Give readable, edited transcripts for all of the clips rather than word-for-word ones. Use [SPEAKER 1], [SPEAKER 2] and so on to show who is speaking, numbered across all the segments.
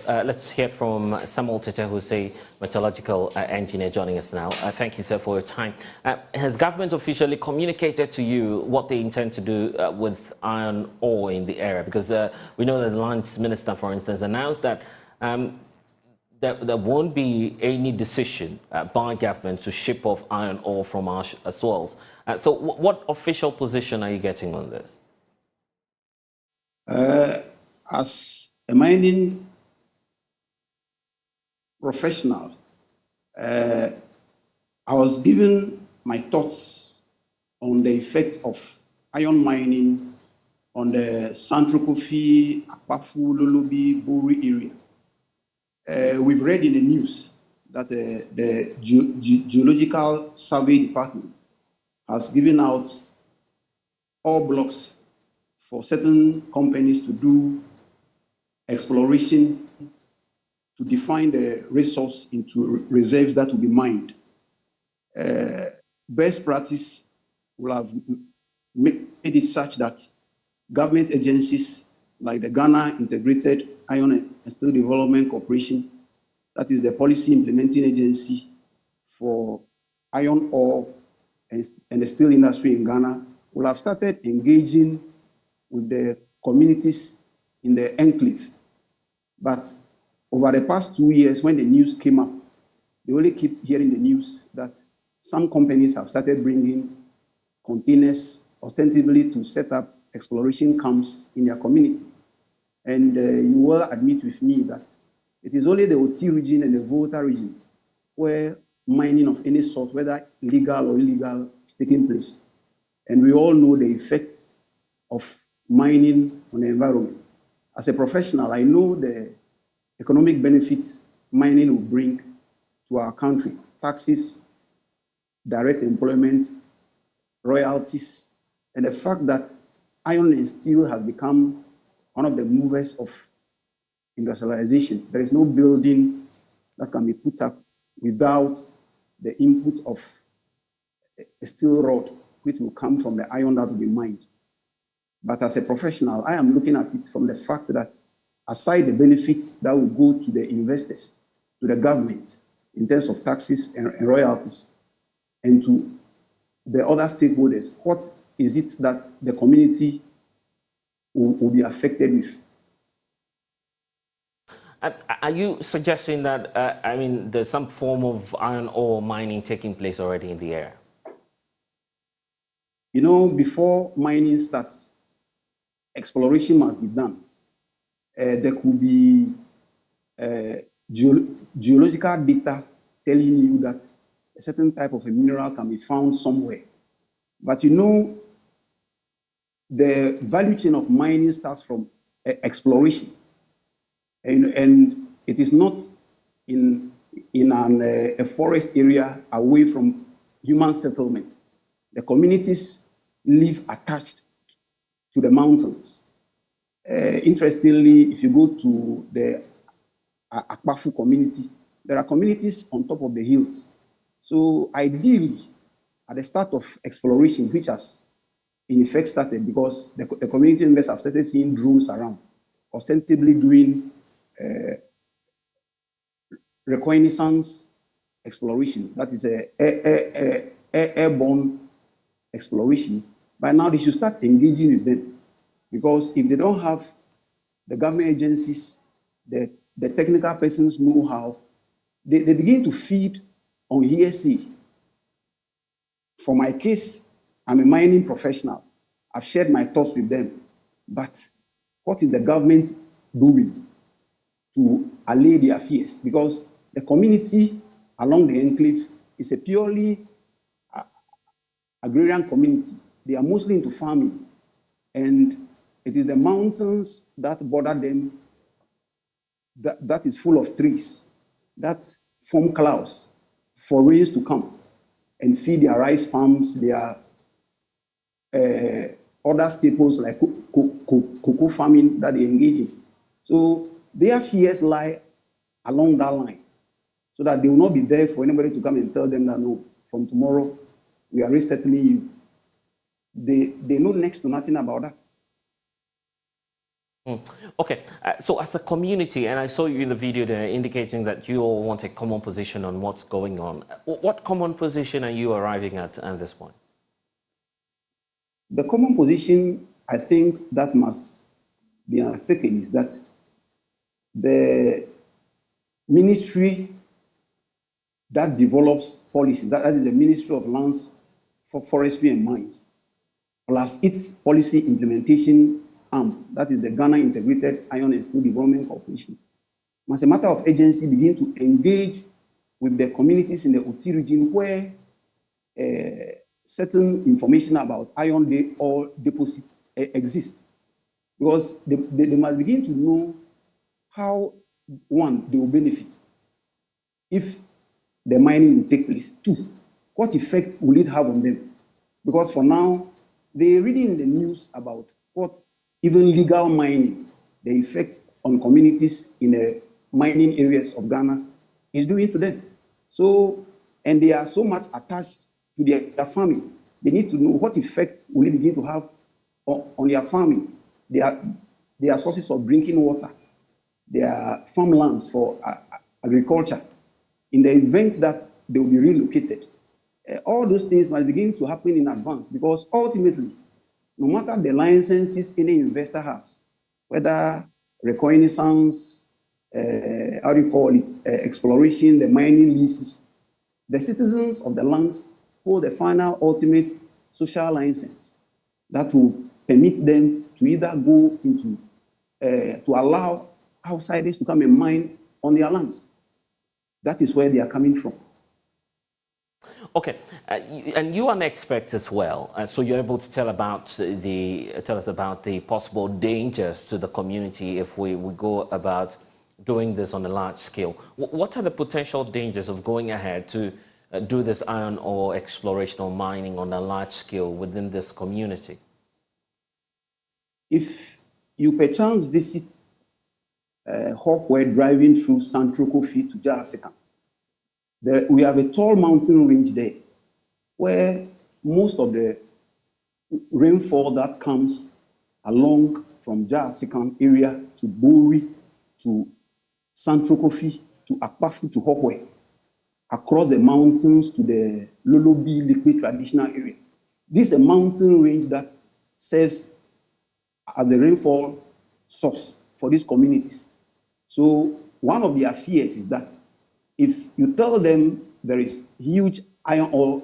[SPEAKER 1] let's hear from Samuel Tete, who's a metallurgical engineer, joining us now. Thank you, sir, for your time. Has government officially communicated to you what they intend to do with iron ore in the area? Because we know that the lands minister, for instance, announced that there won't be any decision by government to ship off iron ore from our soils. So what official position are you getting on this?
[SPEAKER 2] As a mining professional, I was given my thoughts on the effects of iron mining on the Santrokofi, Akpafu, Lolobi, Bori area. We've read in the news that the Geological Survey Department has given out ore blocks for certain companies to do exploration to define the resource into reserves that will be mined. Best practice will have made it such that government agencies like the Ghana Integrated Iron and Steel Development Corporation, that is the policy implementing agency for iron ore and the steel industry in Ghana, will have started engaging with the communities in the enclave. But over the past 2 years, when the news came up, they only keep hearing the news that some companies have started bringing containers ostensibly to set up exploration camps in their community. And you will admit with me that it is only the OT region and the Volta region where mining of any sort, whether legal or illegal, is taking place. And we all know the effects of mining on the environment. As a professional, I know the economic benefits mining will bring to our country: taxes, direct employment, royalties, and the fact that iron and steel has become one of the movers of industrialization. There is no building that can be put up without the input of a steel rod, which will come from the iron that will be mined. But as a professional, I am looking at it from the fact that aside the benefits that will go to the investors, to the government, in terms of taxes and royalties, and to the other stakeholders, what is it that the community will be affected with?
[SPEAKER 1] Are you suggesting that, there's some form of iron ore mining taking place already in the area?
[SPEAKER 2] You know, before mining starts, exploration must be done. There could be geological data telling you that a certain type of a mineral can be found somewhere. But you know, the value chain of mining starts from exploration. And it is not in a forest area away from human settlement. The communities live attached to the mountains. Interestingly, if you go to the Akpafu community, there are communities on top of the hills. So ideally, at the start of exploration, which has in effect started because the community members have started seeing drones around, ostensibly doing reconnaissance exploration, that is airborne exploration. By now, they should start engaging with them, because if they don't have the government agencies, the technical persons know-how, they begin to feed on hearsay. For my case, I'm a mining professional. I've shared my thoughts with them. But what is the government doing to allay their fears? Because the community along the enclave is a purely agrarian community. They are mostly into farming. And it is the mountains that border them that is full of trees, that form clouds for rains to come and feed their rice farms, their other staples like cocoa farming that they engage in. So their fears lie along that line, so that they will not be there for anybody to come and tell them that, no, from tomorrow we are resettling you. They know next to nothing about that.
[SPEAKER 1] Okay, so as a community, and I saw you in the video there indicating that you all want a common position on what's going on. What common position are you arriving at this point?
[SPEAKER 2] The common position, I think, that must be undertaken is that the ministry that develops policy, that is the Ministry of Lands, for Forestry and Mines, plus its policy implementation arm, that is the Ghana Integrated Iron and Steel Development Corporation, as a matter of agency, begin to engage with the communities in the Oti region where certain information about iron ore deposits exist. Because they must begin to know how, one, they will benefit if the mining will take place. Two, what effect will it have on them? Because for now, they're reading in the news about what even legal mining, the effect on communities in the mining areas of Ghana is doing to them. So, and they are so much attached to their farming. They need to know what effect will it begin to have on their farming, their sources of drinking water, their farmlands for agriculture, in the event that they will be relocated. All those things must begin to happen in advance, because ultimately, no matter the licenses any investor has, whether reconnaissance, how do you call it, exploration, the mining leases, the citizens of the lands hold the final ultimate social license that will permit them to either go into, to allow outsiders to come and mine on their lands. That is where they are coming from.
[SPEAKER 1] Okay, and you are an expert as well, so you're able to tell us about the possible dangers to the community if we go about doing this on a large scale. What are the potential dangers of going ahead to do this iron ore exploration or mining on a large scale within this community?
[SPEAKER 2] If you perchance visit Hawkway driving through Central Kofi to Jahasikan, we have a tall mountain range there where most of the rainfall that comes along from Jahasikan area to Bori to Central Kofi to Akpafu to Hawkway, across the mountains to the Lolobi liquid traditional area. This is a mountain range that serves as the rainfall source for these communities. So one of their fears is that if you tell them there is huge iron ore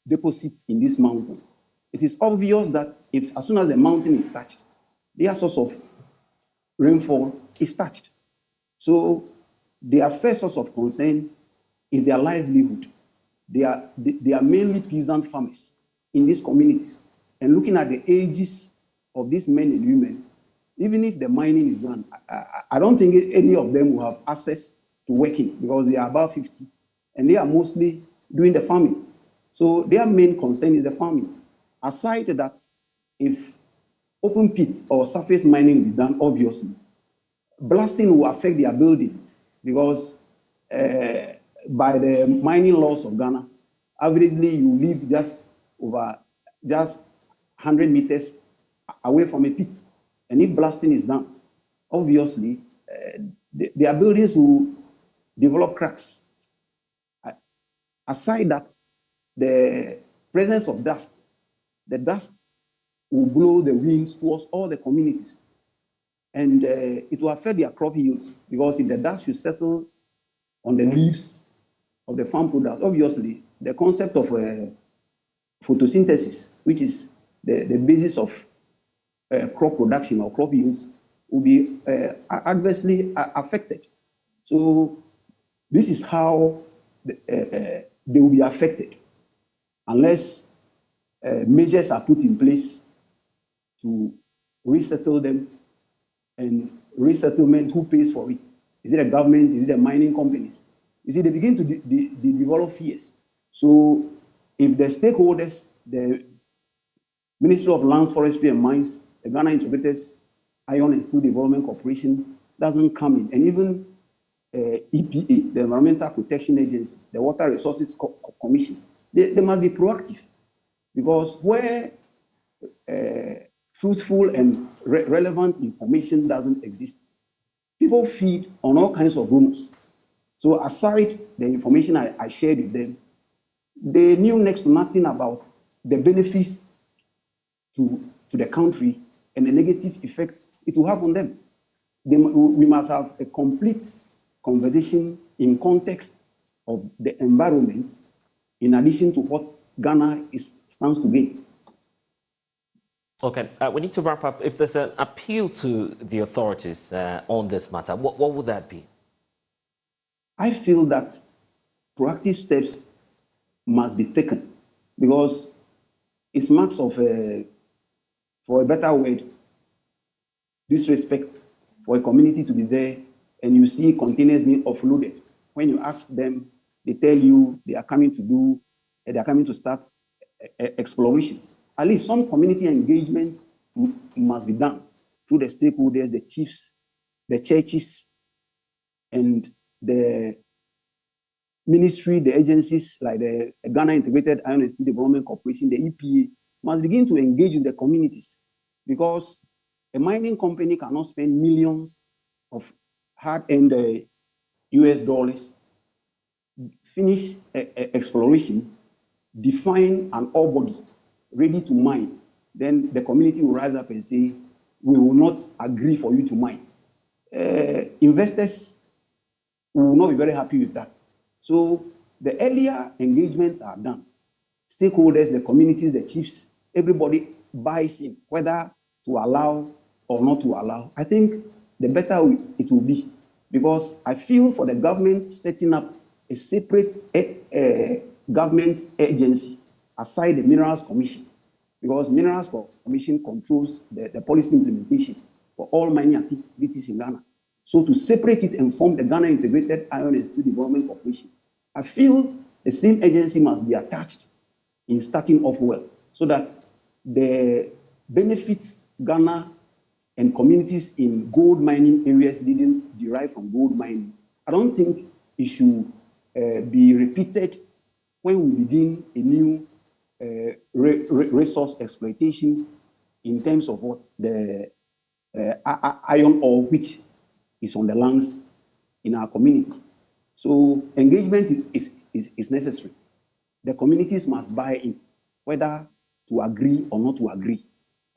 [SPEAKER 2] deposits in these mountains, it is obvious that as soon as the mountain is touched, their source of rainfall is touched. So their first source of concern is their livelihood. They are mainly peasant farmers in these communities. And looking at the ages of these men and women, even if the mining is done, I don't think any of them will have access to working because they are above 50 and they are mostly doing the farming. So their main concern is the farming. Aside that, if open pit or surface mining is done, obviously, blasting will affect their buildings because by the mining laws of Ghana, averagely you live just 100 meters away from a pit. And if blasting is done, obviously, their buildings will develop cracks. Aside that, the presence of dust, the dust will blow the winds towards all the communities. And it will affect their crop yields, because if the dust should settle on the leaves of the farm products, obviously, the concept of photosynthesis, which is the basis of crop production or crop yields, will be adversely affected. So this is how they will be affected unless measures are put in place to resettle them. And resettlement, who pays for it? Is it the government? Is it the mining companies? You see, they begin to develop fears. So if the stakeholders, the Ministry of Lands, Forestry and Mines, the Ghana Integrated Iron and Steel Development Corporation doesn't come in, and even EPA, the Environmental Protection Agency, the Water Resources Commission, they must be proactive, because where truthful and relevant information doesn't exist. People feed on all kinds of rumors. So aside the information I shared with them, they knew next to nothing about the benefits to the country and the negative effects it will have on them. We must have a complete conversation in context of the environment, in addition to what Ghana stands to gain.
[SPEAKER 1] Okay, we need to wrap up. If there's an appeal to the authorities on this matter, what would that be?
[SPEAKER 2] I feel that proactive steps must be taken because it's marks of, for a better word, disrespect for a community to be there and you see containers being offloaded. When you ask them, they tell you they are coming to start exploration. At least some community engagements must be done through the stakeholders, the chiefs, the churches, and the ministry, the agencies like the Ghana Integrated Iron and Steel Development Corporation, the EPA, must begin to engage with the communities because a mining company cannot spend millions of hard-earned US dollars, finish exploration, define an ore body ready to mine. Then the community will rise up and say, we will not agree for you to mine. Investors will not be very happy with that. So the earlier engagements are done. Stakeholders, the communities, the chiefs, everybody buys in, whether to allow or not to allow. I think the better it will be because I feel for the government setting up a separate government agency aside the Minerals Commission, because Minerals Commission controls the policy implementation for all mining activities in Ghana. So to separate it and form the Ghana Integrated Iron and Steel Development Corporation, I feel the same agency must be attached in starting off well, so that the benefits Ghana and communities in gold mining areas didn't derive from gold mining. I don't think it should be repeated when we begin a new resource exploitation in terms of what the iron ore which is on the lands in our community. So engagement is necessary. The communities must buy in, whether to agree or not to agree.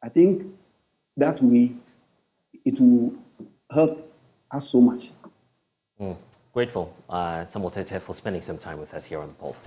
[SPEAKER 2] I think that way it will help us so much.
[SPEAKER 1] Grateful, Samuel Tete, for spending some time with us here on the Pulse.